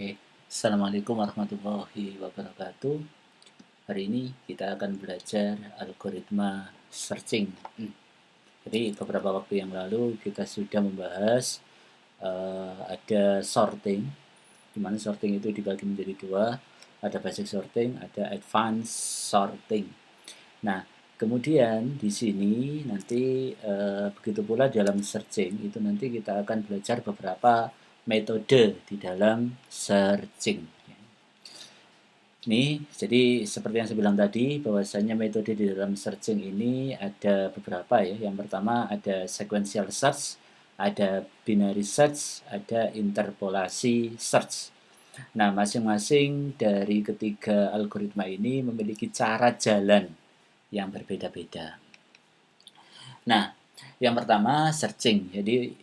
Oke, Assalamualaikum warahmatullahi wabarakatuh. Hari ini kita akan belajar algoritma searching. Jadi beberapa waktu yang lalu kita sudah membahas ada sorting, di mana sorting itu dibagi menjadi dua, ada basic sorting, ada advanced sorting. Nah, kemudian di sini nanti begitu pula dalam searching itu nanti kita akan belajar beberapa metode di dalam searching. Nih, jadi seperti yang saya bilang tadi, bahwasanya metode di dalam searching ini ada beberapa ya. Yang pertama ada sequential search, ada binary search, ada interpolasi search. Nah, masing-masing dari ketiga algoritma ini memiliki cara jalan yang berbeda-beda. Nah, yang pertama searching. Jadi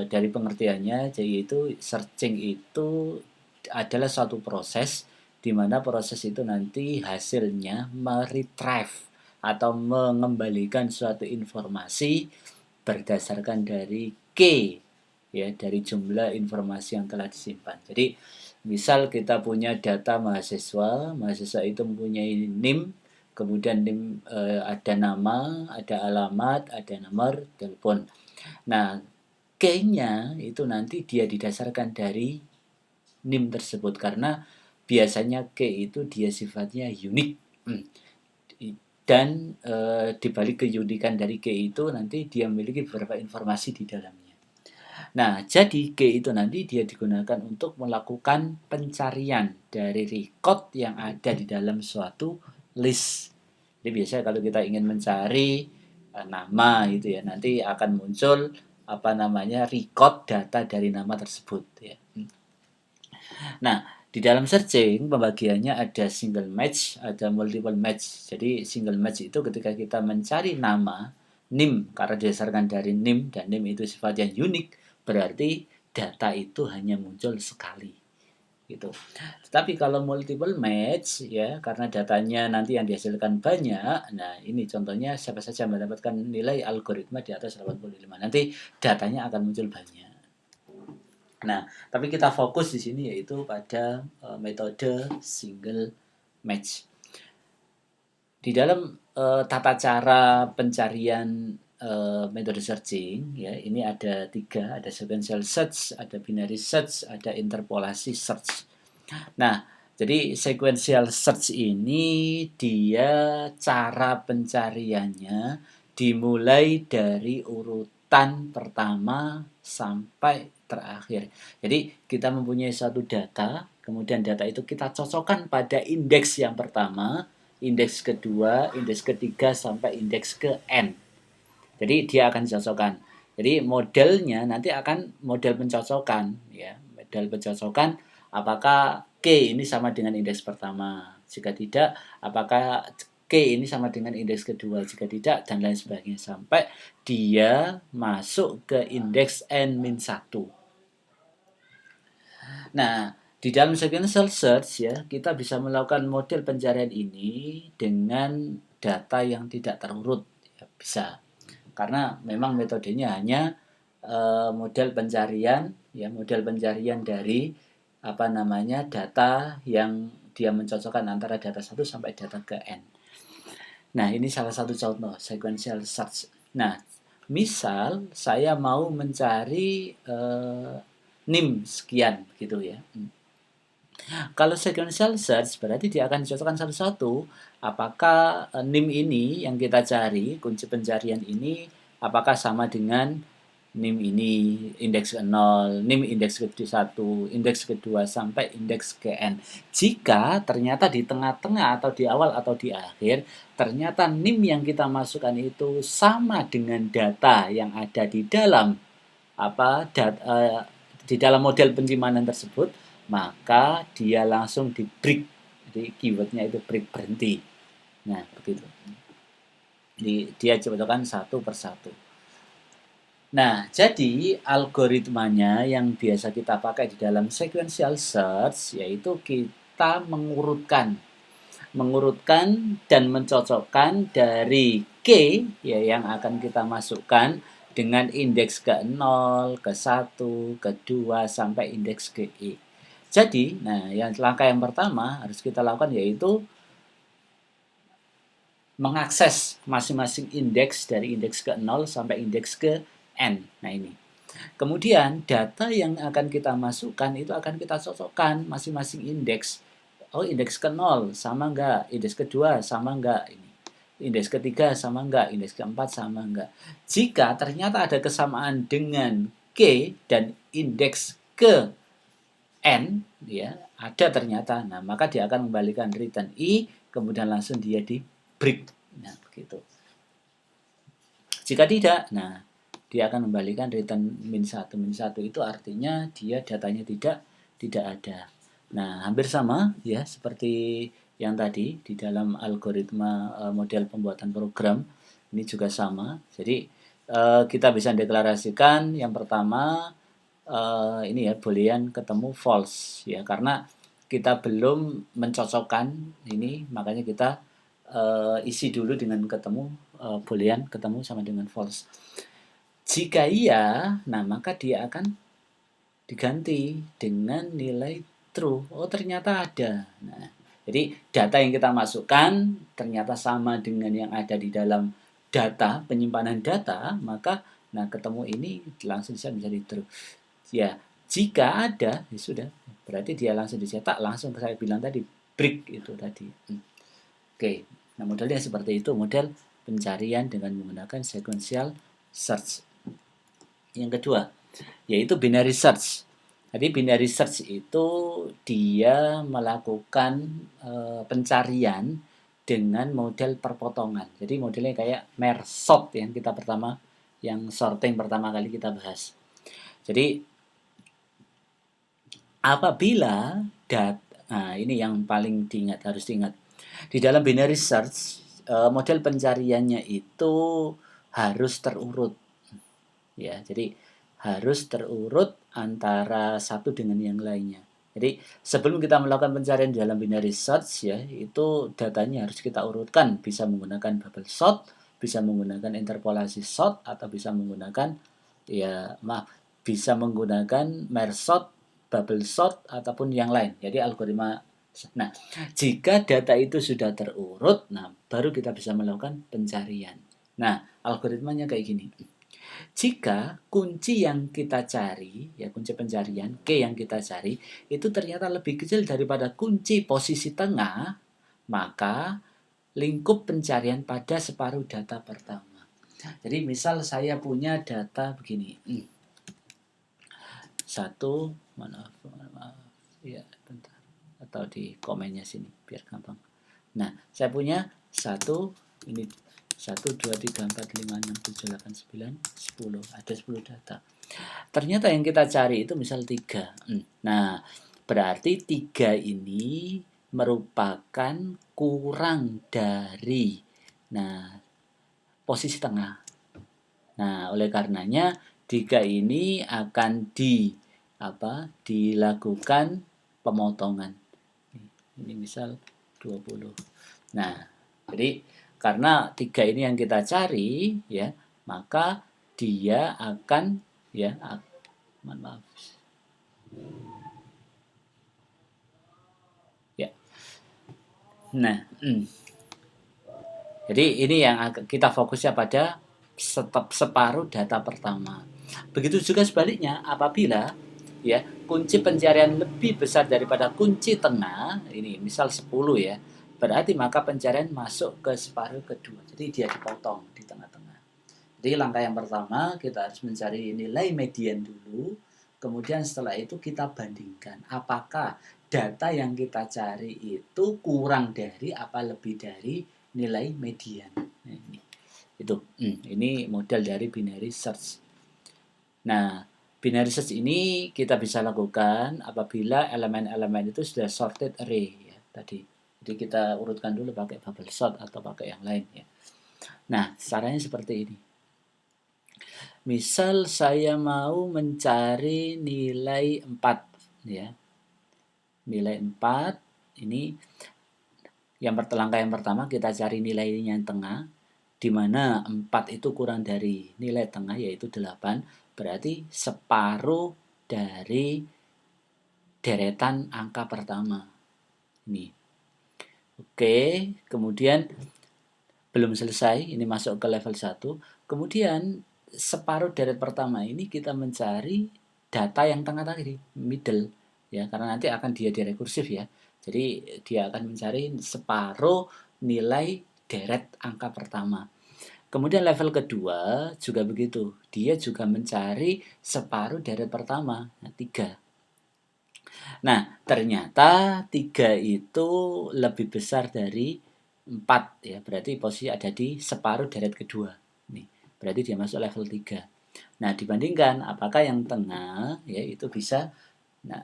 dari pengertiannya, yaitu searching itu adalah suatu proses di mana proses itu nanti hasilnya meretrieve atau mengembalikan suatu informasi berdasarkan dari key, ya, dari jumlah informasi yang telah disimpan. Jadi misal kita punya data mahasiswa, mahasiswa itu mempunyai NIM, kemudian NIM ada nama, ada alamat, ada nomor telepon. Nah, key-nya itu nanti dia didasarkan dari NIM tersebut karena biasanya key itu dia sifatnya unik. Dan dibalik keunikan dari key itu nanti dia memiliki beberapa informasi di dalamnya. Nah, jadi key itu nanti dia digunakan untuk melakukan pencarian dari record yang ada di dalam suatu list. Jadi biasanya kalau kita ingin mencari nama gitu ya, nanti akan muncul apa namanya record data dari nama tersebut ya. Nah, di dalam searching pembagiannya ada single match, ada multiple match. Jadi single match itu ketika kita mencari nama NIM karena didasarkan dari NIM dan NIM itu sifatnya unik, berarti data itu hanya muncul sekali gitu. Tetapi kalau multiple match ya karena datanya nanti yang dihasilkan banyak, nah ini contohnya siapa saja mendapatkan nilai algoritma di atas 85. Nanti datanya akan muncul banyak. Nah, tapi kita fokus di sini yaitu pada metode single match. Di dalam tata cara pencarian metode searching ya ini ada tiga, ada sequential search, ada binary search, ada interpolasi search. Nah, jadi sequential search ini dia cara pencariannya dimulai dari urutan pertama sampai terakhir. Jadi kita mempunyai suatu data, kemudian data itu kita cocokkan pada indeks yang pertama, indeks kedua, indeks ketiga sampai indeks ke N. Jadi dia akan dicocokkan. Jadi modelnya nanti akan model pencocokan ya, model pencocokan apakah K ini sama dengan indeks pertama. Jika tidak, apakah K ini sama dengan indeks kedua. Jika tidak, dan lain sebagainya sampai dia masuk ke indeks N-1. Nah, di dalam sequential search ya, kita bisa melakukan model pencarian ini dengan data yang tidak terurut. Ya, bisa. Karena memang metodenya hanya model pencarian, ya model pencarian dari apa namanya data yang dia mencocokkan antara data 1 sampai data ke N. Nah, ini salah satu contoh sequential search. Nah, misal saya mau mencari NIM sekian gitu ya. Kalau sequential search berarti dia akan dicocokkan satu-satu apakah NIM ini yang kita cari, kunci pencarian ini apakah sama dengan NIM ini indeks ke-0, NIM indeks ke-1, indeks kedua sampai indeks ke N. Jika ternyata di tengah-tengah atau di awal atau di akhir ternyata NIM yang kita masukkan itu sama dengan data yang ada di dalam di dalam model penyimpanan tersebut, maka dia langsung di break. Jadi keywordnya itu break, berhenti. Nah, begitu. Dia cocokkan satu persatu. Nah, jadi algoritmanya yang biasa kita pakai di dalam sequential search yaitu kita mengurutkan dan mencocokkan dari key ya yang akan kita masukkan dengan indeks ke-0, ke-1, ke-2 sampai indeks ke E. Jadi, nah langkah yang pertama harus kita lakukan yaitu mengakses masing-masing indeks dari indeks ke 0 sampai indeks ke N. Nah ini. Kemudian data yang akan kita masukkan itu akan kita cocokkan masing-masing indeks. Oh, indeks ke 0 sama enggak? Indeks kedua sama enggak? Ini. Indeks ketiga sama enggak? Indeks keempat sama enggak? Jika ternyata ada kesamaan dengan K dan indeks ke N, ya, ada ternyata. Nah, maka dia akan membalikan return I, kemudian langsung dia di break. Nah, begitu. Jika tidak, nah dia akan membalikan return -1. -1 itu artinya dia datanya tidak ada. Nah, hampir sama ya seperti yang tadi di dalam algoritma model pembuatan program ini juga sama. Jadi kita bisa deklarasikan yang pertama ini ya boolean ketemu false ya karena kita belum mencocokkan ini makanya kita isi dulu dengan ketemu boolean ketemu sama dengan false. Jika iya, nah maka dia akan diganti dengan nilai true. Oh, ternyata ada. Nah, jadi data yang kita masukkan ternyata sama dengan yang ada di dalam data, penyimpanan data, maka nah ketemu ini langsung bisa menjadi true. Ya, jika ada, ya sudah. Berarti dia langsung dicetak, langsung saya bilang tadi break itu tadi. Oke. Nah, modelnya seperti itu, model pencarian dengan menggunakan sequential search. Yang kedua, yaitu binary search. Jadi binary search itu dia melakukan pencarian dengan model perpotongan. Jadi modelnya kayak merge sort yang kita pertama, yang sorting pertama kali kita bahas. Jadi apabila nah ini yang paling harus diingat. Di dalam binary search model pencariannya itu harus terurut. Ya, jadi harus terurut antara satu dengan yang lainnya. Jadi sebelum kita melakukan pencarian dalam binary search ya, itu datanya harus kita urutkan, bisa menggunakan bubble sort, bisa menggunakan interpolasi sort atau bisa menggunakan bisa menggunakan merge sort, bubble sort ataupun yang lain. Jadi algoritma. Nah, jika data itu sudah terurut, nah baru kita bisa melakukan pencarian. Nah, algoritmanya kayak gini. Jika kunci yang kita cari, ya kunci pencarian, K yang kita cari, itu ternyata lebih kecil daripada kunci posisi tengah, maka lingkup pencarian pada separuh data pertama. Jadi misal saya punya data begini. Satu, maaf, ya bentar. Atau di komennya sini, biar gampang. Nah, saya punya satu, ini 1, 2, 3, 4, 5, 6, 7, 8, 9, 10. Ada 10 data. Ternyata yang kita cari itu misal 3. Nah, berarti 3 ini merupakan kurang dari posisi tengah. Nah, oleh karenanya 3 ini akan dilakukan pemotongan. Ini misal 20. Nah, jadi karena 3 ini yang kita cari ya, maka dia akan maaf. Ya. Nah, jadi ini yang kita fokusnya pada separuh data pertama. Begitu juga sebaliknya apabila ya kunci pencarian lebih besar daripada kunci tengah, ini misal 10 ya, berarti maka pencarian masuk ke separuh kedua. Jadi dia dipotong di tengah-tengah. Jadi langkah yang pertama kita harus mencari nilai median dulu, kemudian setelah itu kita bandingkan apakah data yang kita cari itu kurang dari apa lebih dari nilai median. Nah, ini model dari binary search. Nah, binary search ini kita bisa lakukan apabila elemen-elemen itu sudah sorted array ya tadi. Jadi kita urutkan dulu pakai bubble sort atau pakai yang lain ya. Nah, caranya seperti ini. Misal saya mau mencari nilai 4 ya. Nilai 4 ini langkah yang pertama kita cari nilainya yang tengah, di mana 4 itu kurang dari nilai tengah yaitu 8, berarti separuh dari deretan angka pertama. Ini. Oke, kemudian belum selesai, ini masuk ke level 1. Kemudian separuh deret pertama ini kita mencari data yang tengah tadi, middle ya, karena nanti akan dia direkursif ya. Jadi dia akan mencari separuh nilai deret angka pertama. Kemudian level kedua juga begitu. Dia juga mencari separuh deret pertama, 3. Nah, ternyata 3 itu lebih besar dari 4 ya. Berarti posisi ada di separuh deret kedua. Nih, berarti dia masuk level 3. Nah, dibandingkan apakah yang tengah ya itu bisa, nah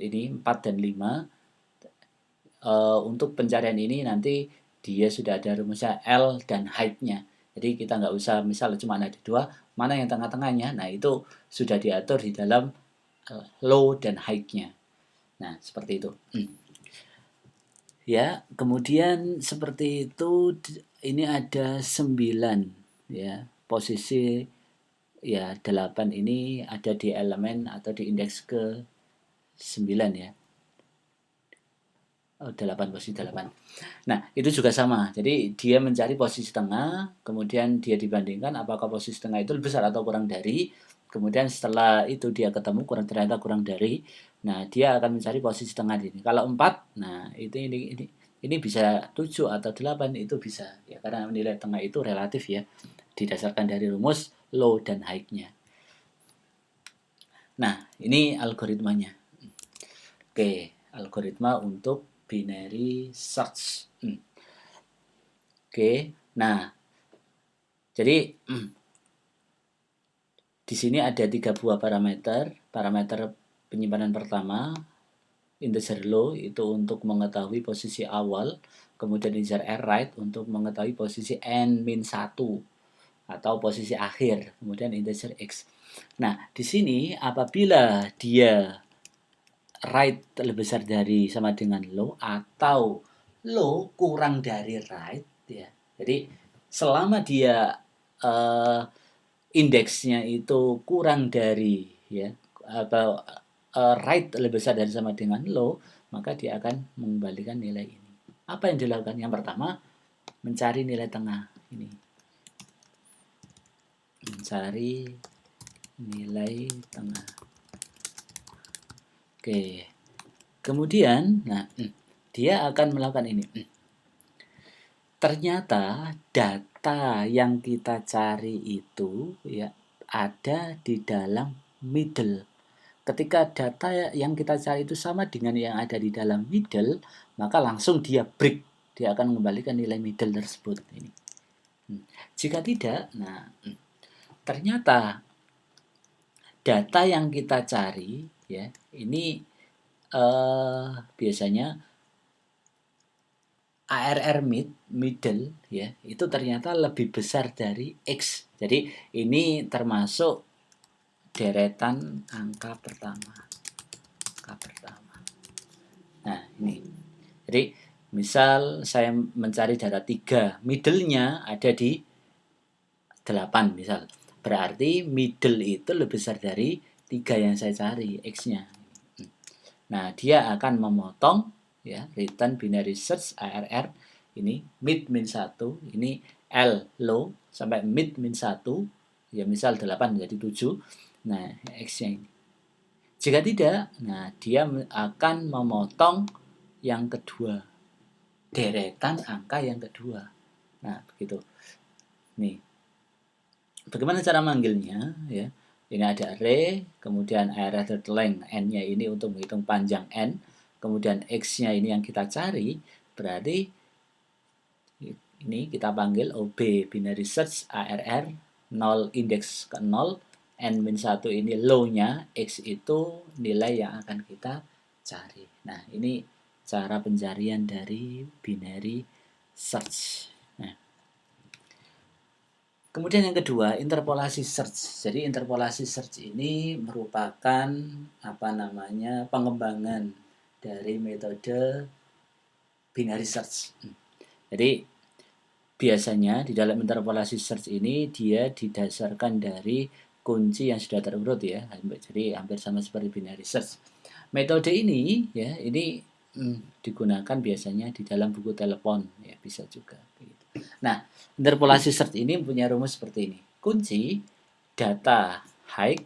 ini 4 dan 5. Untuk pencarian ini nanti dia sudah ada rumusnya L dan height-nya. Jadi kita nggak usah misal cuma ada 2, mana yang tengah-tengahnya. Nah, itu sudah diatur di dalam low dan height-nya. Nah, seperti itu. Ya, kemudian seperti itu ini ada 9 ya. Posisi ya 8 ini ada di elemen atau di indeks ke 9 ya. 8, posisi 8. Nah, itu juga sama. Jadi dia mencari posisi tengah, kemudian dia dibandingkan apakah posisi tengah itu lebih besar atau kurang dari. Kemudian setelah itu dia ketemu ternyata kurang dari. Nah, dia akan mencari posisi tengah ini. Kalau 4, nah itu ini bisa 7 atau 8 itu bisa ya, karena nilai tengah itu relatif ya, didasarkan dari rumus low dan high-nya. Nah, ini algoritmanya. Oke, algoritma untuk binary search. Oke, nah jadi di sini ada 3 buah parameter. Parameter penyimpanan pertama, integer low itu untuk mengetahui posisi awal, kemudian integer right untuk mengetahui posisi n-1 atau posisi akhir, kemudian integer x. Nah, di sini apabila dia right lebih besar dari sama dengan low atau low kurang dari right ya. Jadi selama dia indeksnya itu kurang dari ya atau right lebih besar dari sama dengan low, maka dia akan mengembalikan nilai ini. Apa yang dilakukan? Yang pertama, mencari nilai tengah ini. Mencari nilai tengah. Oke. Kemudian, nah, dia akan melakukan ini. Ternyata data yang kita cari itu ya ada di dalam middle. Ketika data yang kita cari itu sama dengan yang ada di dalam middle, maka langsung dia break. Dia akan mengembalikan nilai middle tersebut ini. Jika tidak, nah ternyata data yang kita cari ya ini biasanya ARR middle ya itu ternyata lebih besar dari X. Jadi ini termasuk deretan angka pertama. Nah, ini. Jadi misal saya mencari data 3, middle-nya ada di 8 misal. Berarti middle itu lebih besar dari 3 yang saya cari, X-nya. Nah, dia akan memotong ya return binary search ARR ini mid min 1, ini L low sampai mid min 1 ya misal 8 jadi 7. Nah, X-nya ini. Jika tidak, nah dia akan memotong yang kedua. Deretan angka yang kedua. Nah, begitu. Nih. Bagaimana cara manggilnya ya? Ini ada array, kemudian array length n-nya ini untuk menghitung panjang n, kemudian x-nya ini yang kita cari, berarti ini kita panggil OB binary search ARR 0 indeks ke 0, n-1 ini low-nya, x itu nilai yang akan kita cari. Nah, ini cara pencarian dari binary search. Nah, kemudian yang kedua, interpolasi search. Jadi interpolasi search ini merupakan pengembangan dari metode binary search. Jadi biasanya di dalam interpolasi search ini dia didasarkan dari kunci yang sudah terurut ya. Jadi hampir sama seperti binary search. Metode ini ya, ini digunakan biasanya di dalam buku telepon ya, bisa juga gitu. Nah, interpolasi search ini punya rumus seperti ini. Kunci data high,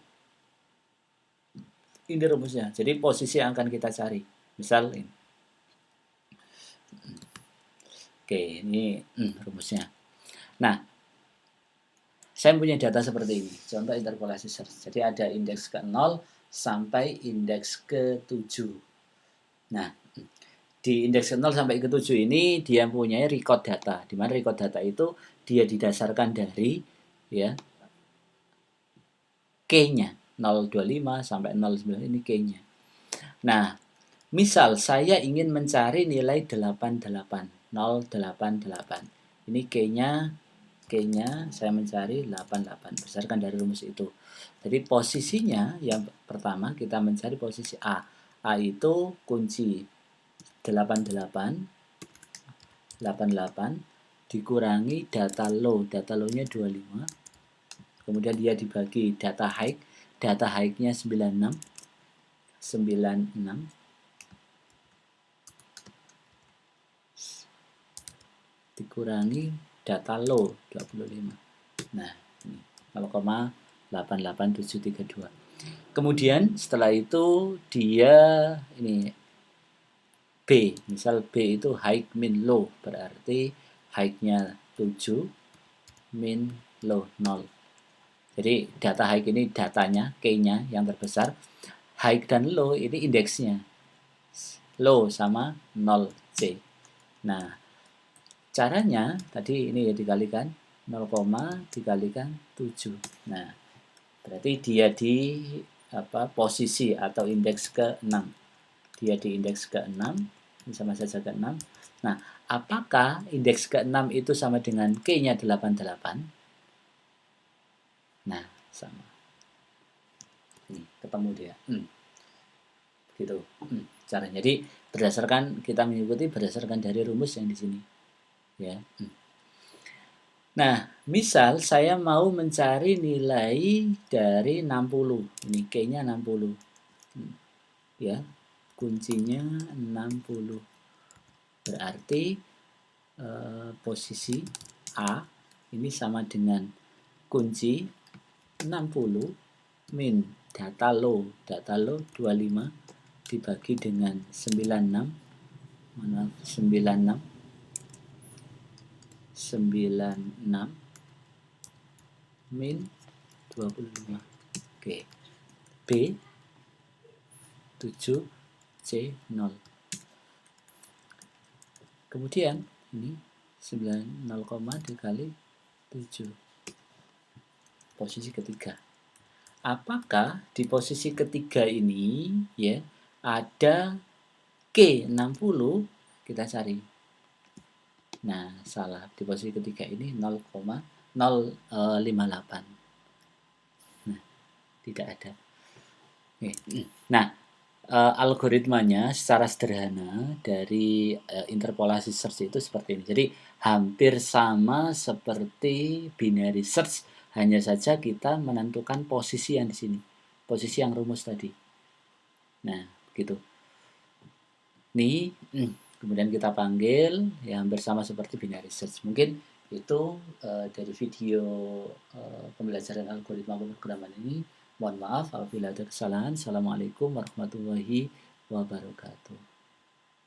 ini rumusnya. Jadi posisi yang akan kita cari. Misal ini. Oke, ini rumusnya. Nah, saya punya data seperti ini. Contoh interpolasi search. Jadi ada indeks ke-0 sampai indeks ke-7. Nah, di indeks ke-0 sampai ke-7 ini dia punya record data. Di mana record data itu dia didasarkan dari ya key-nya 025 sampai 09 ini key-nya. Nah, misal saya ingin mencari nilai 88 088. Ini key-nya saya mencari 88 berdasarkan dari rumus itu. Jadi posisinya yang pertama kita mencari posisi A. A itu kunci 88 dikurangi data low-nya 25. Kemudian dia dibagi data high-nya 96 dikurangi data low 25. Nah, ini 0,88732. Kemudian setelah itu dia ini B, misal B itu high min low, berarti high-nya 7, min low 0. Jadi data high ini datanya, key-nya yang terbesar. High dan low ini indeksnya. Low sama 0C. Nah, caranya tadi ini ya dikalikan 0, dikalikan 7. Nah, berarti dia di posisi atau indeks ke-6. Dia di indeks ke-6, sama saja ke-6. Nah, apakah indeks ke-6 itu sama dengan key-nya 88? Nah, sama. Ini ketemu dia. Gitu. Caranya. Jadi berdasarkan kita mengikuti berdasarkan dari rumus yang di sini. Ya. Nah, misal saya mau mencari nilai dari 60. Ini key-nya 60. Ya. Kuncinya 60. Berarti posisi A ini sama dengan kunci 60 min data low 25 dibagi dengan 96 min 25. Oke. B 7 C 0. Kemudian ini 9 0, dikali 7. Posisi ketiga. Apakah di posisi ketiga ini ya ada K60? Kita cari. Nah, salah. Di posisi ketiga ini 0,058. Nah, tidak ada. Nah, algoritmanya secara sederhana dari interpolasi search itu seperti ini. Jadi hampir sama seperti binary search, hanya saja kita menentukan posisi yang di sini, posisi yang rumus tadi. Nah, gitu. Nih, kemudian kita panggil ya hampir sama seperti binary search. Mungkin itu dari video pembelajaran algoritma pemrograman ini. Mohon maaf apabila ada kesalahan. Assalamualaikum warahmatullahi wabarakatuh.